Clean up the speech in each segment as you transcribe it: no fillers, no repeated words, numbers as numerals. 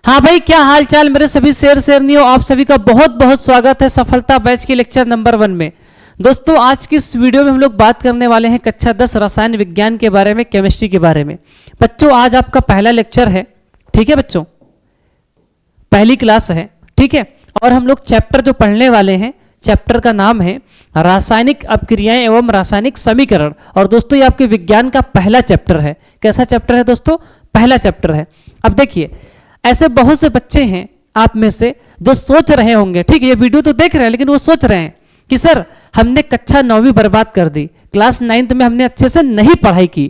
हाँ भाई, क्या हाल चाल मेरे सभी शेरनियों, आप सभी का बहुत बहुत स्वागत है सफलता बैच के लेक्चर नंबर 1 में। दोस्तों, आज की इस वीडियो में हम लोग बात करने वाले हैं कक्षा 10 रसायन विज्ञान के बारे में, केमिस्ट्री के बारे में। बच्चों, आज आपका पहला लेक्चर है, ठीक है बच्चों, पहली क्लास है, ठीक है। और हम लोग चैप्टर जो पढ़ने वाले हैं, चैप्टर का नाम है रासायनिक अपक्रियाएं एवं रासायनिक समीकरण। और दोस्तों, ये आपके विज्ञान का पहला चैप्टर है। कैसा चैप्टर है दोस्तों? पहला चैप्टर है। अब देखिए, ऐसे बहुत से बच्चे हैं आप में से जो सोच रहे होंगे, ठीक है, ये वीडियो तो देख रहे हैं, लेकिन वो सोच रहे हैं कि सर हमने कक्षा 9वीं बर्बाद कर दी, क्लास 9th में हमने अच्छे से नहीं पढ़ाई की,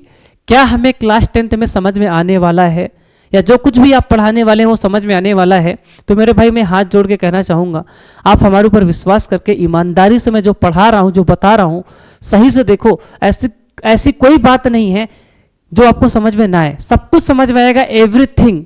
क्या हमें क्लास 10th में समझ में आने वाला है, या जो कुछ भी आप पढ़ाने वाले हैं वो समझ में आने वाला है? तो मेरे भाई, मैं हाथ जोड़ के कहना चाहूँगा, आप हमारे ऊपर विश्वास करके ईमानदारी से मैं जो पढ़ा रहा हूँ, जो बता रहा हूँ, सही से देखो। ऐसी कोई बात नहीं है जो आपको समझ में ना आए, सब कुछ समझ में आएगा। एवरीथिंग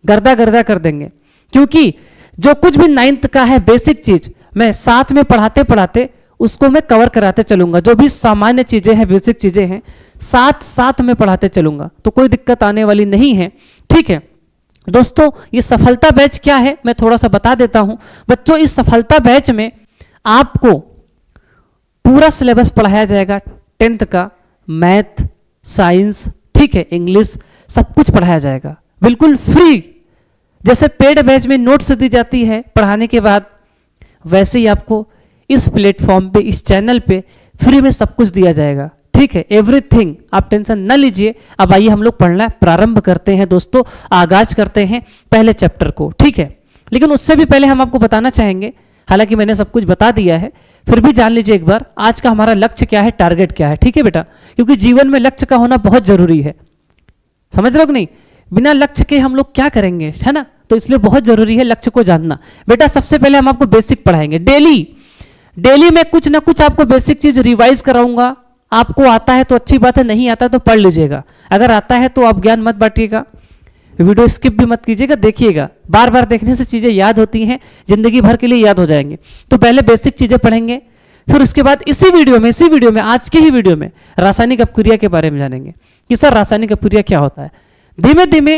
गर्दा गर्दा कर देंगे, क्योंकि जो कुछ भी 9th का है बेसिक चीज, मैं साथ में पढ़ाते पढ़ाते उसको मैं कवर कराते चलूंगा। जो भी सामान्य चीजें हैं, बेसिक चीजें हैं, साथ साथ में पढ़ाते चलूंगा, तो कोई दिक्कत आने वाली नहीं है, ठीक है। दोस्तों, ये सफलता बैच क्या है मैं थोड़ा सा बता देता हूं। बच्चों, इस सफलता बैच में आपको पूरा सिलेबस पढ़ाया जाएगा, 10th का, मैथ, साइंस, ठीक है, इंग्लिश, सब कुछ पढ़ाया जाएगा बिल्कुल फ्री। जैसे पेड बैच में नोट्स दी जाती है पढ़ाने के बाद, वैसे ही आपको इस प्लेटफॉर्म पे, इस चैनल पे फ्री में सब कुछ दिया जाएगा, ठीक है, एवरीथिंग। आप टेंशन न लीजिए। अब आइए हम लोग पढ़ना प्रारंभ करते हैं दोस्तों, आगाज करते हैं पहले चैप्टर को, ठीक है। लेकिन उससे भी पहले हम आपको बताना चाहेंगे, हालांकि मैंने सब कुछ बता दिया है, फिर भी जान लीजिए एक बार आज का हमारा लक्ष्य क्या है, टारगेट क्या है, ठीक है बेटा, क्योंकि जीवन में लक्ष्य का होना बहुत जरूरी है। समझ रहे हो कि नहीं? बिना लक्ष्य के हम लोग क्या करेंगे, है ना? तो इसलिए बहुत जरूरी है लक्ष्य को जानना। बेटा, सबसे पहले हम आपको बेसिक पढ़ाएंगे। डेली में कुछ ना कुछ आपको बेसिक चीज रिवाइज कराऊंगा। आपको आता है तो अच्छी बात है, नहीं आता तो पढ़ लीजिएगा। अगर आता है तो आप ज्ञान मत बांटिएगा, वीडियो स्किप भी मत कीजिएगा, देखिएगा। बार बार देखने से चीजें याद होती हैं, जिंदगी भर के लिए याद हो जाएंगे। तो पहले बेसिक चीजें पढ़ेंगे, फिर उसके बाद इसी वीडियो में आज के ही वीडियो में रासायनिक अपक्रिया के बारे में जानेंगे कि सर रासायनिक अपक्रिया क्या होता है। धीमे धीमे,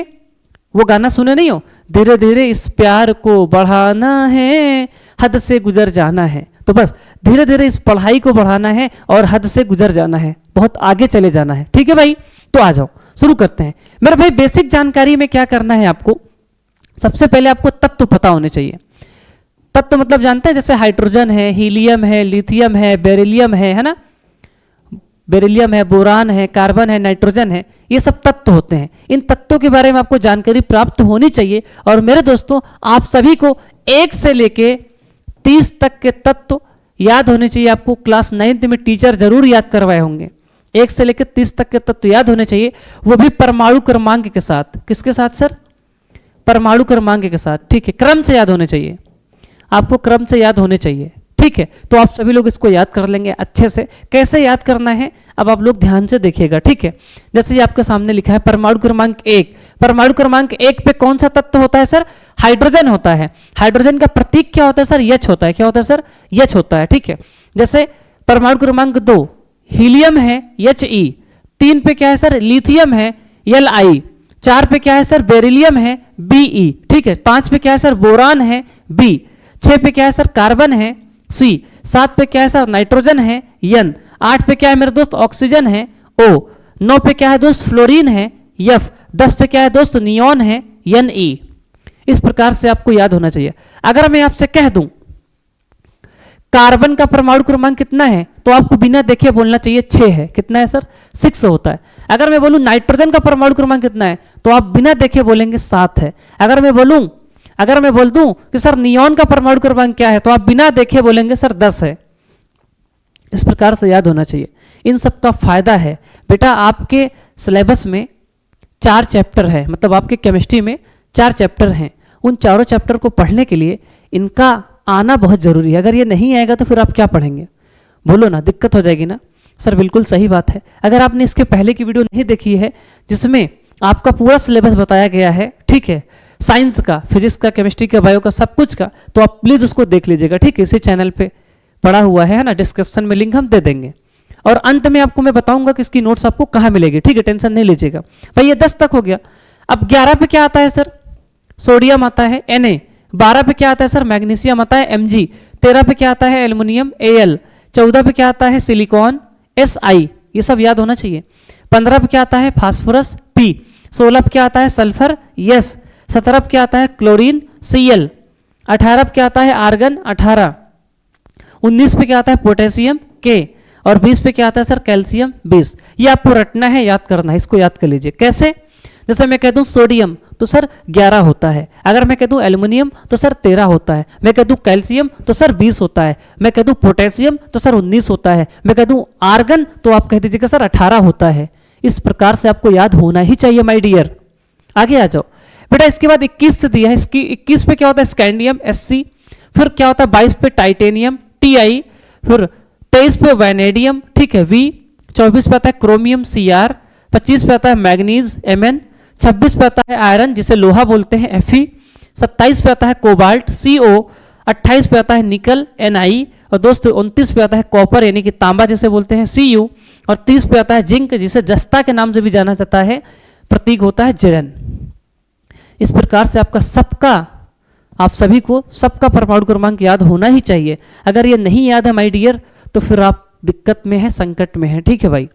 वो गाना सुने नहीं हो, धीरे धीरे इस प्यार को बढ़ाना है, हद से गुजर जाना है। तो बस धीरे धीरे इस पढ़ाई को बढ़ाना है और हद से गुजर जाना है, बहुत आगे चले जाना है, ठीक है भाई। तो आ जाओ, शुरू करते हैं। मेरे भाई, बेसिक जानकारी में क्या करना है आपको? सबसे पहले आपको तत्व पता होने चाहिए। तत्व मतलब जानते हैं, जैसे हाइड्रोजन है, हीलियम है, लिथियम है, बेरिलियम है ना, बेरिलियम है, बोरान है, कार्बन है, नाइट्रोजन है, ये सब तत्व होते हैं। इन तत्वों के बारे में आपको जानकारी प्राप्त होनी चाहिए। और मेरे दोस्तों, आप सभी को 1 से लेके 30 तक के तत्व याद होने चाहिए। आपको क्लास 9th में टीचर जरूर याद करवाए होंगे। 1 से लेकर 30 तक के तत्व याद होने चाहिए, वो भी परमाणु क्रमांक के साथ। किसके साथ सर? परमाणु क्रमांक के साथ, ठीक है। क्रम से याद होने चाहिए, आपको क्रम से याद होने चाहिए, ठीक है। तो आप सभी लोग इसको याद कर लेंगे अच्छे से। कैसे याद करना है अब आप लोग ध्यान से देखिएगा, ठीक है। जैसे ये आपके सामने लिखा है परमाणु क्रमांक 1। परमाणु क्रमांक 1 पे कौन सा तत्व होता है सर? हाइड्रोजन होता है। हाइड्रोजन का प्रतीक क्या होता है सर? H होता है। क्या होता है सर? H होता है, ठीक है। जैसे परमाणु क्रमांक 2 हीलियम है, He। 3 पे क्या है सर? लिथियम है, Li। 4 पे क्या है सर? बेरिलियम है, Be, ठीक है। 5 पे क्या है सर? बोरान है, B। 6 पे क्या है सर? कार्बन है, C। 7 पे क्या है सर? नाइट्रोजन है, N। 8 पे क्या है मेरे दोस्त? ऑक्सीजन है, O। 9 पे क्या है दोस्त? फ्लोरीन है, F। 10 पे क्या है दोस्त? नियॉन है, Ne। इस प्रकार से आपको याद होना चाहिए। अगर मैं आपसे कह दूं कार्बन का परमाणु क्रमांक कितना है, तो आपको बिना देखे बोलना चाहिए 6 है। कितना है सर? 6 होता है। अगर मैं बोलूं नाइट्रोजन का परमाणु क्रमांक कितना है, तो आप बिना देखे बोलेंगे 7 है। अगर मैं बोल दूं कि सर नियॉन का परमाणु क्रमांक क्या है, तो आप बिना देखे बोलेंगे सर 10 है। इस प्रकार से याद होना चाहिए। इन सब का फायदा है बेटा, आपके सिलेबस में 4 चैप्टर है, मतलब आपके केमिस्ट्री में 4 चैप्टर हैं। उन चारों चैप्टर को पढ़ने के लिए इनका आना बहुत जरूरी है। अगर ये नहीं आएगा तो फिर आप क्या पढ़ेंगे? बोलो ना, दिक्कत हो जाएगी ना। सर बिल्कुल सही बात है। अगर आपने इसके पहले की वीडियो नहीं देखी है जिसमें आपका पूरा सिलेबस बताया गया है, ठीक है, साइंस का, फिजिक्स का, केमिस्ट्री का, बायो का, सब कुछ का, तो आप प्लीज उसको देख लीजिएगा, ठीक है। इसी चैनल पे पड़ा हुआ है ना, डिस्क्रिप्शन में लिंक हम दे देंगे। और अंत में आपको मैं बताऊंगा कि इसकी नोट्स आपको कहाँ मिलेगी, ठीक है, टेंशन नहीं लीजिएगा। भाई ये 10 तक हो गया। अब 11 पे क्या आता है सर? सोडियम आता है Na। 12 पे क्या आता है सर, मैग्नीशियम आता है Mg। 13 पे क्या आता है, एल्युमिनियम Al। 14 पे क्या आता है, सिलिकॉन Si। ये सब याद होना चाहिए। 15 पे क्या आता है, फास्फोरस P। 16 पे क्या आता है, सल्फर S। 17 पे क्या आता है, क्लोरीन Cl। 18 पे क्या आता है, आर्गन 18। 19 पे क्या आता है, पोटेशियम K। और 20 पे क्या आता है सर, कैल्शियम 20। ये आपको रटना है, याद करना है, इसको याद कर लीजिए। कैसे, जैसे मैं कह दूं सोडियम तो सर 11 होता है, अगर मैं कह दूं एल्युमिनियम तो सर 13 होता है, मैं कह दूं कैल्शियम तो सर 20 होता है, मैं कह दूं पोटेशियम तो सर 19 होता है, मैं कह दूं आर्गन तो आप कह दीजिएगा सर 18 होता है। इस प्रकार से आपको याद होना ही चाहिए माय डियर। आगे आ जाओ बेटा। इसके बाद 21 से दिया है, इसकी 21 पे क्या होता है, स्कैंडियम Sc। फिर क्या होता है 22 पे टाइटेनियम Ti। फिर 23 पे वैनेडियम, ठीक है, V। 24 पे आता है क्रोमियम Cr। 25 पे आता है मैग्नीज Mn। 26 पे आता है आयरन जिसे लोहा बोलते हैं Fe। 27 पे आता है कोबाल्ट Co। 28 पे आता है निकल Ni। और दोस्तों 29 पे आता है कॉपर यानी कि तांबा जिसे बोलते हैं Cu। और 30 पे आता है जिंक जिसे जस्ता के नाम से भी जाना जाता है, प्रतीक होता है Zn। इस प्रकार से आपका सबका, आप सभी को सबका परमाणु क्रमांक याद होना ही चाहिए। अगर ये नहीं याद है माय डियर तो फिर आप दिक्कत में है, संकट में है, ठीक है भाई।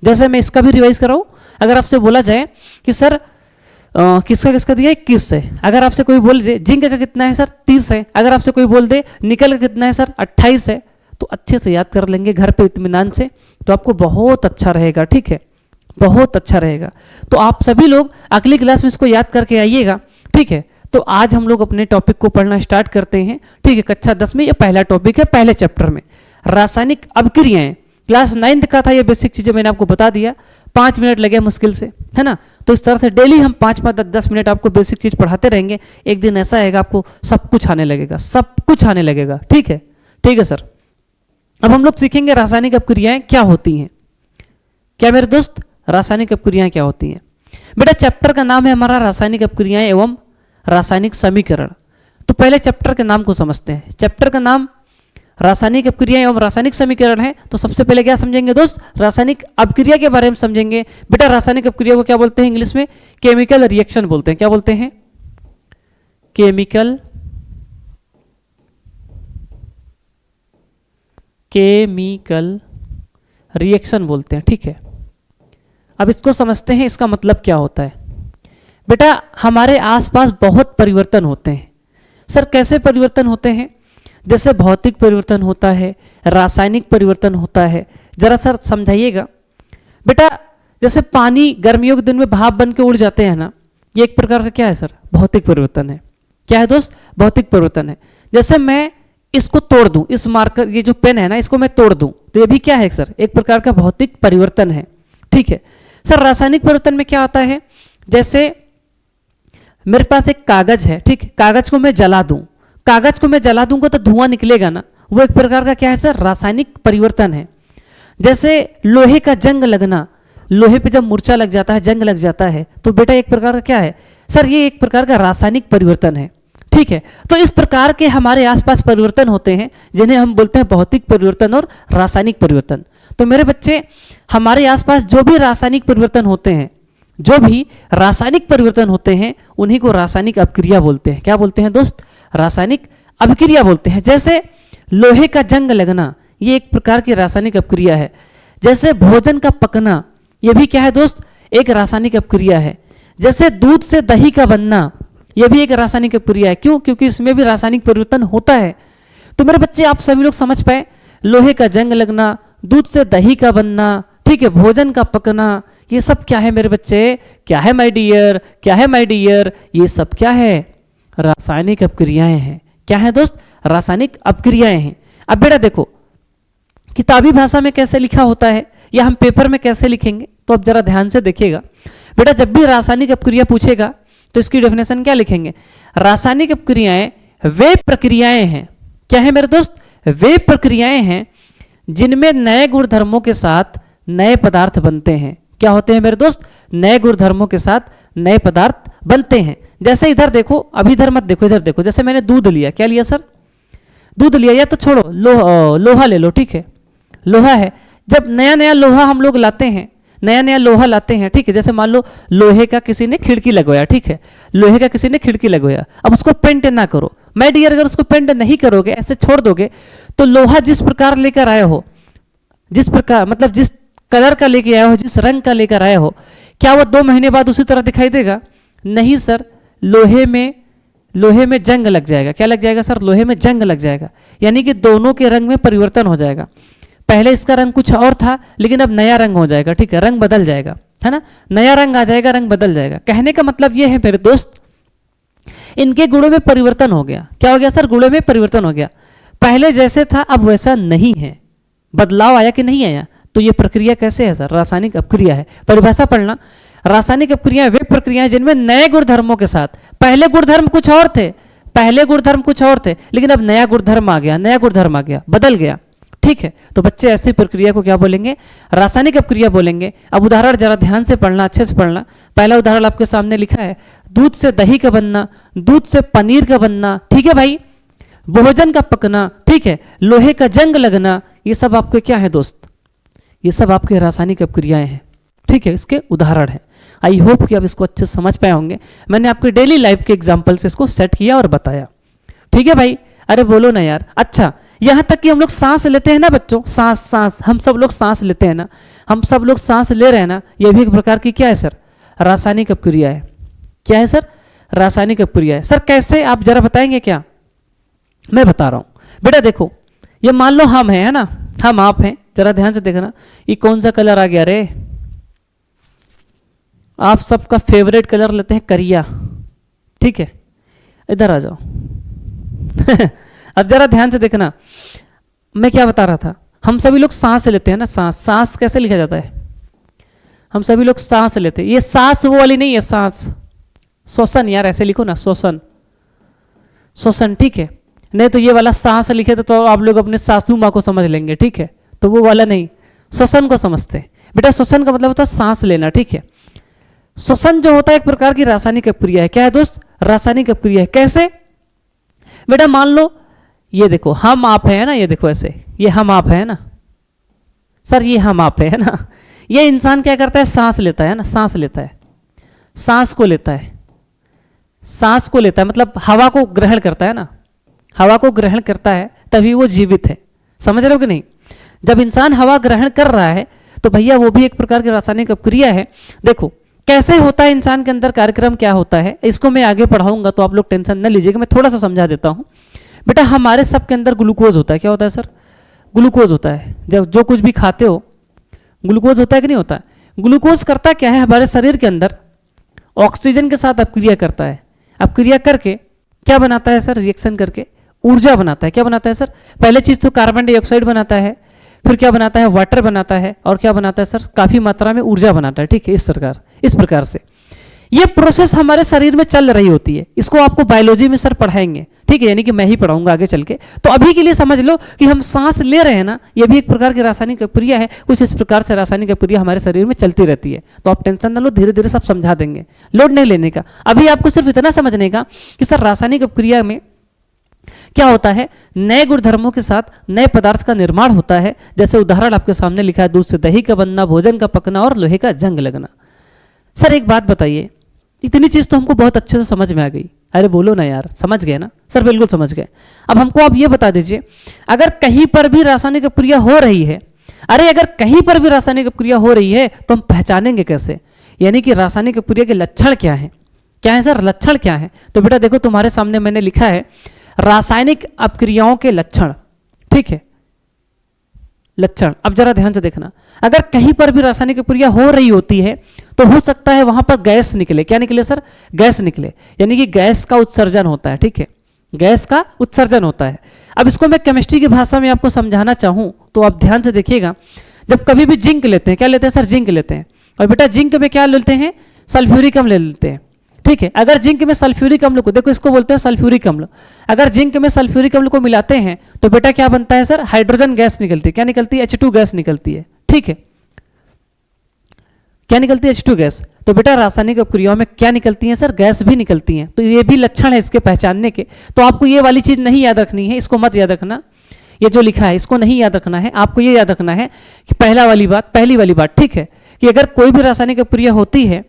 जैसे मैं इसका भी रिवाइज कर रहा हूं। अगर आपसे बोला जाए कि सर किसका किसका दिया है, 21 है। अगर आपसे कोई बोल दे जिंक का कितना है सर, 30 है। अगर आपसे कोई बोल दे निकल का कितना है सर, 28 है, तो अच्छे से याद कर लेंगे घर पे इत्मीनान से, तो आपको बहुत अच्छा रहेगा, ठीक है, बहुत अच्छा रहेगा। तो आप सभी लोग अगली क्लास में इसको याद करके आइएगा, ठीक है। तो आज हम लोग अपने टॉपिक को पढ़ना स्टार्ट करते हैं, ठीक है। कक्षा 10 में ये पहला टॉपिक है, पहले चैप्टर में रासायनिक अभिक्रियाएं। क्लास 9th का था, ये बेसिक चीजें मैंने आपको बता दिया। 5 मिनट लगे मुश्किल से, है ना। तो इस तरह से डेली हम 5-5 मिनट आपको बेसिक चीज पढ़ाते रहेंगे। एक दिन ऐसा आएगा आपको सब कुछ आने लगेगा, सब कुछ आने लगेगा, ठीक है, ठीक है सर। अब हम लोग सीखेंगे रासायनिक अपक्रियाएं क्या होती हैं। क्या मेरे दोस्त, रासायनिक अपक्रियाएं क्या होती हैं। बेटा चैप्टर का नाम है हमारा रासायनिक अपक्रियाएं एवं रासायनिक समीकरण। तो पहले चैप्टर के नाम को समझते हैं। चैप्टर का नाम रासायनिक अपक्रियाएं एवं रासायनिक समीकरण है। तो सबसे पहले क्या समझेंगे दोस्त, रासायनिक अपक्रिया के बारे में समझेंगे। बेटा रासायनिक अपक्रिया को क्या बोलते हैं इंग्लिश में, केमिकल रिएक्शन बोलते हैं। क्या बोलते हैं, केमिकल रिएक्शन बोलते हैं, ठीक है। अब इसको समझते हैं, इसका मतलब क्या होता है। बेटा हमारे आसपास बहुत परिवर्तन होते हैं। सर कैसे परिवर्तन होते हैं, जैसे भौतिक परिवर्तन होता है, रासायनिक परिवर्तन होता है। जरा सर समझाइएगा। बेटा जैसे पानी गर्मियों के दिन में भाप बन के उड़ जाते हैं ना, ये एक प्रकार का क्या है सर, भौतिक परिवर्तन है। क्या है दोस्त, भौतिक परिवर्तन है। जैसे मैं इसको तोड़ दूं, इस मार्कर, ये जो पेन है ना, इसको मैं तोड़ दूं, तो ये भी क्या है सर, एक प्रकार का भौतिक परिवर्तन है, ठीक है। सर रासायनिक परिवर्तन में क्या होता है, जैसे मेरे पास एक कागज है, ठीक, कागज को मैं जला दूं, कागज को मैं जला दूंगा तो धुआं निकलेगा ना, वो एक प्रकार का क्या है सर, रासायनिक परिवर्तन है। जैसे लोहे का जंग लगना, लोहे पे जब मूर्छा लग जाता है, जंग लग जाता है, तो बेटा एक प्रकार का क्या है सर, ये एक प्रकार का रासायनिक परिवर्तन है, ठीक है। तो इस प्रकार के हमारे आसपास परिवर्तन होते हैं जिन्हें हम बोलते हैं भौतिक परिवर्तन और रासायनिक परिवर्तन। तो मेरे बच्चे हमारे आसपास जो भी रासायनिक परिवर्तन होते हैं, जो भी रासायनिक परिवर्तन होते हैं, उन्हीं को रासायनिक अपक्रिया बोलते हैं। क्या बोलते हैं दोस्त, रासायनिक अपक्रिया बोलते हैं। जैसे लोहे का जंग लगना, ये एक प्रकार की रासायनिक अपक्रिया है। जैसे भोजन का पकना, ये भी क्या है दोस्त, एक रासायनिक अपक्रिया है। जैसे दूध से दही का बनना, यह भी एक रासायनिक अपक्रिया है। क्यों, क्योंकि इसमें भी रासायनिक परिवर्तन होता है। तो मेरे बच्चे आप सभी लोग समझ पाए, लोहे का जंग लगना, दूध से दही का बनना, ठीक है, भोजन का पकना, ये सब क्या है मेरे बच्चे, क्या है माय डियर, क्या है माय डियर, ये सब क्या है, रासायनिक अपक्रियाएं हैं। क्या है दोस्त, रासायनिक अपक्रियाएं हैं। अब बेटा देखो किताबी भाषा में कैसे लिखा होता है या हम पेपर में कैसे लिखेंगे, तो अब जरा ध्यान से देखिएगा। बेटा जब भी रासायनिक अपक्रिया पूछेगा तो इसकी डेफिनेशन क्या लिखेंगे, रासायनिक अपक्रियाएं वे प्रक्रियाएं हैं। क्या है मेरे दोस्त, वे प्रक्रियाएं हैं जिनमें नए गुणधर्मों के साथ नए पदार्थ बनते हैं। क्या होते हैं मेरे दोस्त, नए गुणधर्मों के साथ नए पदार्थ बनते हैं। जैसे इधर देखो, अभी इधर मत देखो, इधर देखो। जैसे मैंने दूध लिया, क्या लिया सर, दूध लिया, या तो छोड़ो लोहा ले लो, ठीक है, लोहा है। जब नया नया लोहा हम लोग लाते हैं, नया नया लोहा लाते हैं, ठीक है, जैसे मान लो लोहे का किसी ने खिड़की लगवाया, ठीक है, लोहे का किसी ने खिड़की लगवाया, अब उसको पेंट ना करो, माय डियर, अगर उसको पेंट नहीं करोगे, ऐसे छोड़ दोगे, तो लोहा जिस प्रकार लेकर आए हो, जिस प्रकार मतलब जिस कलर का लेके आए हो, जिस रंग का लेकर आए हो, क्या वो 2 महीने बाद उसी तरह दिखाई देगा? नहीं सर, लोहे में जंग लग जाएगा। क्या लग जाएगा सर? लोहे में जंग लग जाएगा, यानी कि दोनों के रंग में परिवर्तन हो जाएगा। पहले इसका रंग कुछ और था, लेकिन अब नया रंग हो जाएगा, ठीक है, रंग बदल जाएगा, है ना, नया रंग आ जाएगा, रंग बदल जाएगा। कहने का मतलब यह है मेरे दोस्त, इनके गुणों में परिवर्तन हो गया। क्या हो गया सर? गुणों में परिवर्तन हो गया, पहले जैसे था अब वैसा नहीं है। बदलाव आया कि नहीं आया? तो ये प्रक्रिया कैसे है सर? रासायनिक अपक्रिया है। परिभाषा पढ़ना, रासायनिक अपक्रियाएं वे प्रक्रियाएं जिनमें नए गुणधर्मों के साथ, पहले गुणधर्म कुछ और थे, पहले गुणधर्म कुछ और थे, लेकिन अब नया गुणधर्म आ गया, नया गुणधर्म आ गया, बदल गया, ठीक है। तो बच्चे ऐसी प्रक्रिया को क्या बोलेंगे? रासायनिक अपक्रिया बोलेंगे। अब उदाहरण जरा ध्यान से पढ़ना, अच्छे से पढ़ना। पहला उदाहरण आपके सामने लिखा है, दूध से दही का बनना, दूध से पनीर का बनना, ठीक है भाई, भोजन का पकना, ठीक है, लोहे का जंग लगना, ये सब आपके क्या है दोस्त? ये सब आपके रासायनिक अपक्रियाएं हैं, ठीक है, इसके उदाहरण हैं। आई होप कि आप इसको अच्छे से समझ पाए होंगे। मैंने आपके डेली लाइफ के एग्जाम्पल से इसको सेट किया और बताया, ठीक है भाई। अरे बोलो ना यार। अच्छा, यहां तक कि हम लोग सांस लेते हैं ना बच्चों, सांस हम सब लोग सांस लेते हैं ना, हम सब लोग सांस ले रहे हैं ना, ये भी एक प्रकार की क्या है सर? रासायनिक अपक्रिया है। क्या है सर? रासायनिक अपक्रिया है। सर कैसे, आप जरा बताएंगे क्या? मैं बता रहा हूं बेटा, देखो, ये मान लो हम है ना, हम आप हैं, जरा ध्यान से देखना, ये कौन सा कलर आ गया रे? आप सबका फेवरेट कलर लेते हैं करिया, ठीक है, इधर आ जाओ। अब जरा ध्यान से देखना, मैं क्या बता रहा था, हम सभी लोग सांस लेते हैं ना, सांस कैसे लिखा जाता है? हम सभी लोग सांस लेते हैं, ये सांस वो वाली नहीं है, सांस श्वसन, यार ऐसे लिखो ना, श्वसन, श्वसन, ठीक है। नहीं तो ये वाला सांस लिखे तो आप लोग अपने सासू माँ को समझ लेंगे, ठीक है, तो वो वाला नहीं, श्वसन को समझते हैं बेटा। श्वसन का मतलब होता है सांस लेना, ठीक है। श्वसन जो होता है एक प्रकार की रासायनिक अपक्रिया है। क्या है दोस्त? रासायनिक अपक्रिया है। कैसे बेटा? मान लो ये देखो, हम आप है ना, ये देखो ऐसे, ये हम आप है ना सर, ये हम आप है ना, ये इंसान क्या करता है? सांस लेता है ना, सांस लेता है, सांस को लेता है, सांस को लेता है, मतलब हवा को ग्रहण करता है ना, हवा को ग्रहण करता है तभी वो जीवित है। समझ रहे हो कि नहीं? जब इंसान हवा ग्रहण कर रहा है तो भैया वो भी एक प्रकार की रासायनिक अपक्रिया है। देखो कैसे होता है इंसान के अंदर, कार्यक्रम क्या होता है, इसको मैं आगे पढ़ाऊंगा, तो आप लोग टेंशन न लीजिएगा, मैं थोड़ा सा समझा देता हूं बेटा। हमारे सबके अंदर ग्लूकोज होता है। क्या होता है सर? ग्लूकोज होता है। जब जो कुछ भी खाते हो ग्लूकोज होता है कि नहीं होता है? ग्लूकोज करता क्या है? हमारे शरीर के अंदर ऑक्सीजन के साथ अपक्रिया करता है, अपक्रिया करके क्या बनाता है सर? रिएक्शन करके ऊर्जा बनाता है। क्या बनाता है सर? पहले चीज तो कार्बन डाइऑक्साइड बनाता है, फिर क्या बनाता है? वाटर बनाता है, और क्या बनाता है सर? काफी मात्रा में ऊर्जा बनाता है, ठीक है। इस प्रकार से ये प्रोसेस हमारे शरीर में चल रही होती है। इसको आपको बायोलॉजी में सर पढ़ाएंगे, ठीक है, यानी कि मैं ही पढ़ाऊंगा आगे चल के। तो अभी के लिए समझ लो कि हम सांस ले रहे हैं ना, ये भी एक प्रकार की रासायनिक अपक्रिया है। कुछ इस प्रकार से रासायनिक अपक्रिया हमारे शरीर में चलती रहती है। तो आप टेंशन ना लो, धीरे धीरे सब समझा देंगे, लोड नहीं लेने का। अभी आपको सिर्फ इतना समझने का कि सर रासायनिक अपक्रिया में क्या होता है? नए गुणधर्मों के साथ नए पदार्थ का निर्माण होता है। जैसे उदाहरण आपके सामने लिखा है, दूध से दही का बनना, भोजन का पकना और लोहे का जंग लगना। सर एक बात बताइए, इतनी चीज तो हमको बहुत अच्छे से समझ में आ गई। अरे बोलो ना यार, समझ गए ना सर? बिल्कुल समझ गए। अब हमको आप ये बता दीजिए, अगर कहीं पर भी रासायनिक अपक्रिया हो रही है, अरे अगर कहीं पर भी रासायनिक अपक्रिया हो रही है तो हम पहचानेंगे कैसे? यानी कि रासायनिक अपक्रिया के लक्षण क्या है? क्या है सर? लक्षण क्या है? तो बेटा देखो, तुम्हारे सामने मैंने लिखा है रासायनिक अपक्रियाओं के लक्षण, ठीक है, लक्षण। अब जरा ध्यान से देखना, अगर कहीं पर भी रासायनिक अपक्रिया हो रही होती है तो हो सकता है वहां पर गैस निकले। क्या निकले सर? गैस निकले, यानी कि गैस का उत्सर्जन होता है, ठीक है, गैस का उत्सर्जन होता है। अब इसको मैं केमिस्ट्री की भाषा में आपको समझाना चाहूं तो आप ध्यान से देखिएगा, जब कभी भी जिंक लेते हैं, क्या लेते हैं सर? जिंक लेते हैं, और बेटा जिंक में क्या लेते हैं? सल्फ्यूरिक अम्ल ले लेते हैं, ठीक है। अगर जिंक में सल्फ्यूरिक अम्ल को, देखो इसको बोलते हैं सल्फ्यूरिक अम्ल, अगर जिंक में सल्फ्यूरिक अम्ल को मिलाते हैं तो बेटा क्या बनता है सर? हाइड्रोजन गैस निकलती है। क्या निकलती है? H2 गैस निकलती है, ठीक है। क्या निकलती है? H2 gas. तो बेटा रासायनिक अपक्रियाओं में क्या निकलती है सर? गैस भी निकलती हैं। तो ये भी लक्षण है इसके पहचानने के। तो आपको ये वाली चीज नहीं याद रखनी है, इसको मत याद रखना, ये जो लिखा है इसको नहीं याद रखना है, आपको ये याद रखना है कि पहली वाली बात, ठीक है, कि अगर कोई भी रासायनिक अपक्रिया होती है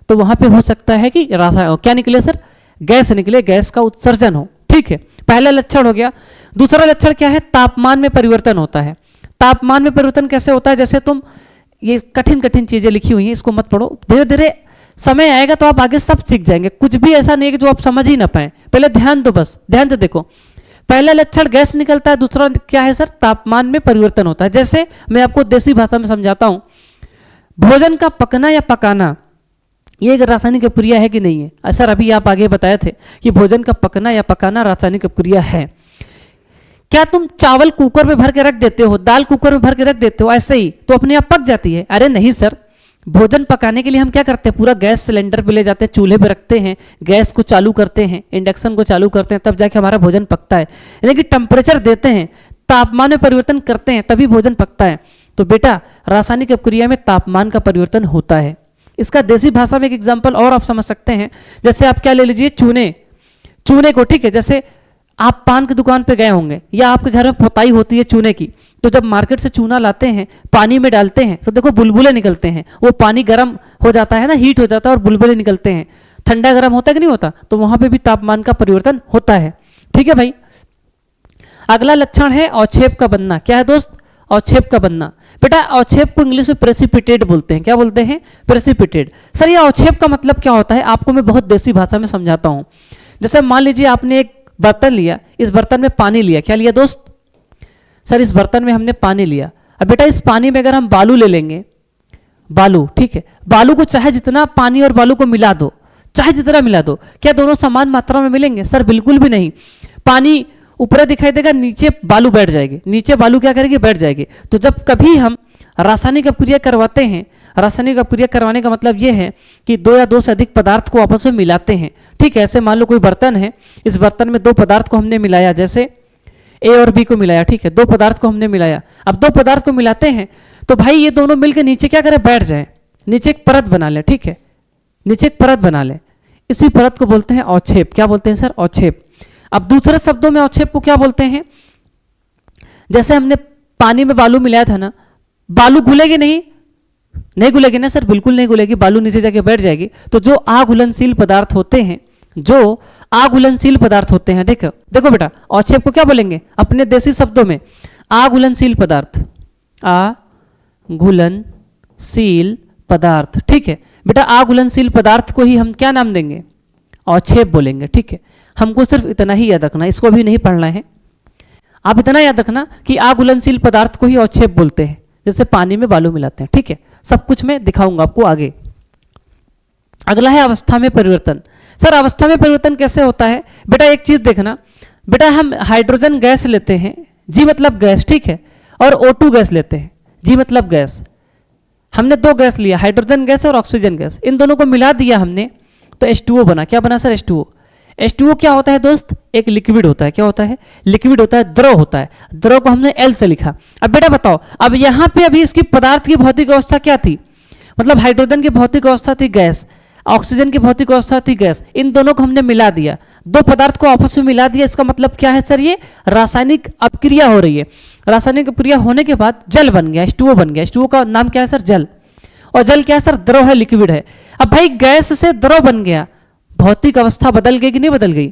तो वहां पे हो सकता है कि क्या निकले सर, गैस निकले, गैस का उत्सर्जन हो। ठीक है, पहला लक्षण हो गया। दूसरा लक्षण क्या है, तापमान में परिवर्तन होता है। तापमान में परिवर्तन कैसे होता है, जैसे तुम ये कठिन कठिन चीजें लिखी हुई हैं इसको मत पढ़ो, धीरे धीरे समय आएगा तो आप आगे सब सीख जाएंगे। कुछ भी ऐसा नहीं है कि जो आप समझ ही ना पाए, पहले ध्यान दो, बस ध्यान से देखो। पहला लक्षण गैस निकलता है, दूसरा क्या है सर, तापमान में परिवर्तन होता है। जैसे मैं आपको देसी भाषा में समझाता हूं, भोजन का पकना या पकाना ये एक रासायनिक अपक्रिया है कि नहीं है। सर अभी आप आगे बताए थे कि भोजन का पकना या पकाना रासायनिक अपक्रिया है। क्या तुम चावल कुकर में भर के रख देते हो, दाल कुकर में भर के रख देते हो ऐसे ही तो अपने आप पक जाती है? अरे नहीं सर, भोजन पकाने के लिए हम क्या करते हैं, पूरा गैस सिलेंडर पे ले जाते हैं, चूल्हे पे रखते हैं, गैस को चालू करते हैं, इंडक्शन को चालू करते हैं, तब जाके हमारा भोजन पकता है। यानी कि टेम्परेचर देते हैं, तापमान में परिवर्तन करते हैं, तभी भोजन पकता है। तो बेटा रासायनिक अपक्रिया में तापमान का परिवर्तन होता है। इसका देसी भाषा में एक एग्जाम्पल और आप समझ सकते हैं, जैसे आप क्या ले लीजिए, चूने को। ठीक है, जैसे आप पान की दुकान पे गए होंगे या आपके घर में पोताई होती है चूने की, तो जब मार्केट से चूना लाते हैं, पानी में डालते हैं तो देखो बुलबुले निकलते हैं। वो पानी गर्म हो जाता है ना, हीट हो जाता है और बुलबुले निकलते हैं। ठंडा गर्म होता है कि नहीं होता, तो वहां पे भी तापमान का परिवर्तन होता है। ठीक है भाई, अगला लक्षण है अवक्षेप का बनना। क्या है दोस्त, अवक्षेप का बनना। बेटा अवक्षेप को इंग्लिश में प्रेसिपिटेट बोलते हैं। क्या बोलते हैं, प्रेसिपिटेट। सर ये अवक्षेप का मतलब क्या होता है, आपको मैं बहुत देसी भाषा में समझाता हूं। जैसे मान लीजिए आपने एक बर्तन लिया, इस बर्तन में पानी लिया। क्या लिया दोस्त, सर इस बर्तन में हमने पानी लिया। अब बेटा इस पानी में अगर हम बालू ले लेंगे, बालू, ठीक है, बालू को चाहे जितना पानी और बालू को मिला दो, चाहे जितना मिला दो, क्या दोनों समान मात्रा में मिलेंगे? सर बिल्कुल भी नहीं। पानी ऊपर दिखाई देगा, नीचे बालू बैठ जाएगी, नीचे बालू क्या करेगी, बैठ जाएगी। तो जब कभी हम रासायनिक अपक्रिया करवाते हैं, रासायनिक अपक्रिया करवाने का मतलब यह है कि दो या दो से अधिक पदार्थ को आपस में मिलाते हैं। ठीक है, ऐसे मान लो कोई बर्तन है, इस बर्तन में दो पदार्थ को हमने मिलाया, जैसे ए और बी को मिलाया। ठीक है, दो पदार्थ को हमने मिलाया। अब दो पदार्थ को मिलाते हैं तो भाई ये दोनों मिलकर नीचे क्या करें, बैठ जाए, नीचे एक परत बना ले। ठीक है, नीचे एक परत बना ले, इसी परत को बोलते हैं अवक्षेप। क्या बोलते हैं सर, अवक्षेप। अब दूसरे शब्दों में अवक्षेप को क्या बोलते हैं, जैसे हमने पानी में बालू मिलाया था ना, बालू घुलेगी नहीं घुलेगी ना सर, बिल्कुल नहीं घुलेगी, बालू नीचे जाके बैठ जाएगी। तो जो अघुलनशील पदार्थ होते हैं, जो अघुलनशील पदार्थ होते हैं, देखो देखो बेटा अवक्षेप को क्या बोलेंगे अपने देसी शब्दों में, अघुलनशील पदार्थ, अघुलनशील पदार्थ। ठीक है बेटा, अघुलनशील पदार्थ को ही हम क्या नाम देंगे, अवक्षेप बोलेंगे। ठीक है, हमको सिर्फ इतना ही याद रखना, इसको भी नहीं पढ़ना है। आप इतना याद रखना कि अघुलनशील पदार्थ को ही अवक्षेप बोलते हैं, जैसे पानी में बालू मिलाते हैं। ठीक है, सब कुछ मैं दिखाऊंगा आपको आगे। अगला है अवस्था में परिवर्तन। सर अवस्था में परिवर्तन कैसे होता है, बेटा एक चीज देखना, बेटा हम हाइड्रोजन गैस लेते हैं, जी मतलब गैस, ठीक है, और O2 गैस लेते हैं, जी मतलब गैस। हमने दो गैस लिया, हाइड्रोजन गैस और ऑक्सीजन गैस, इन दोनों को मिला दिया हमने तो H2O बना। क्या बना सर, H2O। H2O क्या होता है दोस्त, एक लिक्विड होता है। क्या होता है, लिक्विड होता है, द्रव होता है। द्रव को हमने L से लिखा। अब बेटा बताओ, अब यहां पे अभी इसकी पदार्थ की भौतिक अवस्था क्या थी, मतलब हाइड्रोजन की भौतिक अवस्था थी गैस, ऑक्सीजन की भौतिक अवस्था थी गैस, इन दोनों को हमने मिला दिया, दो पदार्थ को आपस में मिला दिया। इसका मतलब क्या है सर, ये रासायनिक अपक्रिया हो रही है। रासायनिक अपक्रिया होने के बाद जल बन गया, H2O बन गया। H2O का नाम क्या है सर, जल। और जल क्या है सर, द्रव है, लिक्विड है। अब भाई गैस से द्रव बन गया, भौतिक अवस्था बदल गई कि नहीं बदल गई,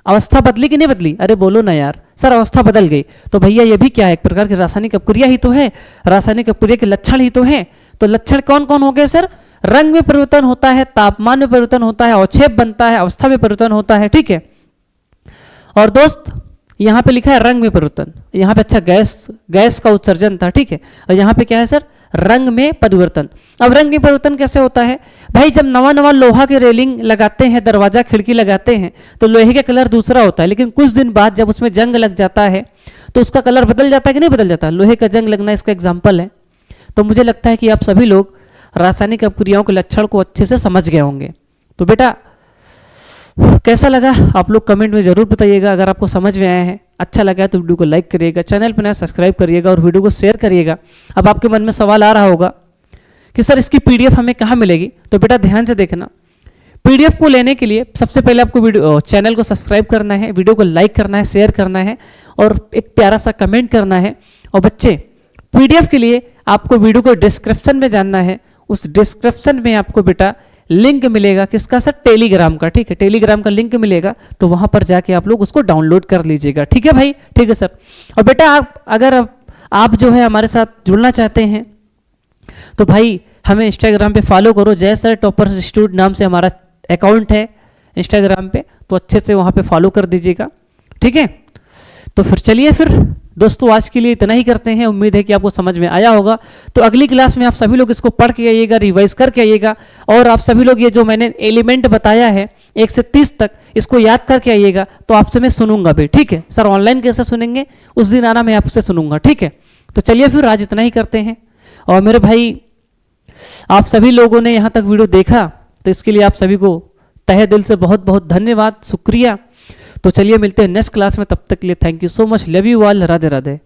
अवस्था बदली कि नहीं बदली, अरे बोलो ना यार, सर अवस्था बदल गई। तो भैया ये भी क्या है, एक प्रकार की रासायनिक अपक्रिया ही तो है, रासायनिक अपक्रिया के लक्षण ही तो है। तो लक्षण कौन कौन हो गए सर, रंग में परिवर्तन होता है, तापमान में परिवर्तन होता है, अवक्षेप बनता है, अवस्था में परिवर्तन होता है। ठीक है, और दोस्त यहां पे लिखा है रंग में परिवर्तन, यहां पे अच्छा गैस का उत्सर्जन था। ठीक है, और यहां पे क्या है सर, रंग में परिवर्तन। अब रंग में परिवर्तन कैसे होता है भाई, जब नवा लोहा की रेलिंग लगाते हैं, दरवाजा खिड़की लगाते हैं, तो लोहे का कलर दूसरा होता है, लेकिन कुछ दिन बाद जब उसमें जंग लग जाता है तो उसका कलर बदल जाता है कि नहीं बदल जाता, लोहे का जंग लगना इसका एग्जाम्पल है। तो मुझे लगता है कि आप सभी लोग रासायनिक अपक्रियाओं के लक्षण को अच्छे से समझ गए होंगे। तो बेटा कैसा लगा आप लोग कमेंट में जरूर बताइएगा। अगर आपको समझ में आया है, अच्छा लगा है तो वीडियो को लाइक करिएगा, चैनल पर नया सब्सक्राइब करिएगा और वीडियो को शेयर करिएगा। अब आपके मन में सवाल आ रहा होगा कि सर इसकी PDF हमें कहाँ मिलेगी, तो बेटा ध्यान से देखना, PDF को लेने के लिए सबसे पहले आपको वीडियो चैनल को सब्सक्राइब करना है, वीडियो को लाइक करना है, शेयर करना है और एक प्यारा सा कमेंट करना है। और बच्चे PDF के लिए आपको वीडियो को डिस्क्रिप्शन में जानना है, उस डिस्क्रिप्शन में आपको बेटा लिंक मिलेगा किसका सर, टेलीग्राम का। ठीक है, टेलीग्राम का लिंक मिलेगा, तो वहां पर जाके आप लोग उसको डाउनलोड कर लीजिएगा। ठीक है भाई, ठीक है सर। और बेटा अगर आप जो है हमारे साथ जुड़ना चाहते हैं तो भाई हमें इंस्टाग्राम पे फॉलो करो, जय सर टॉपर्स इंस्टीट्यूट नाम से हमारा अकाउंट है इंस्टाग्राम पे, तो अच्छे से वहां पे फॉलो कर दीजिएगा। ठीक है, तो फिर चलिए फिर दोस्तों आज के लिए इतना ही करते हैं। उम्मीद है कि आपको समझ में आया होगा। तो अगली क्लास में आप सभी लोग इसको पढ़ के आइएगा, रिवाइज करके आइएगा, और आप सभी लोग ये जो मैंने एलिमेंट बताया है 1 से 30 तक, इसको याद करके आइएगा। तो आपसे मैं सुनूंगा भी। ठीक है सर, ऑनलाइन कैसे सुनेंगे उस दिन आना, मैं आपसे सुनूंगा। ठीक है, तो चलिए फिर आज इतना ही करते हैं। और मेरे भाई आप सभी लोगों ने यहाँ तक वीडियो देखा, तो इसके लिए आप सभी को तहे दिल से बहुत बहुत धन्यवाद, शुक्रिया। तो चलिए मिलते हैं नेक्स्ट क्लास में, तब तक के लिए thank you so much, love you all, Radhe Radhe.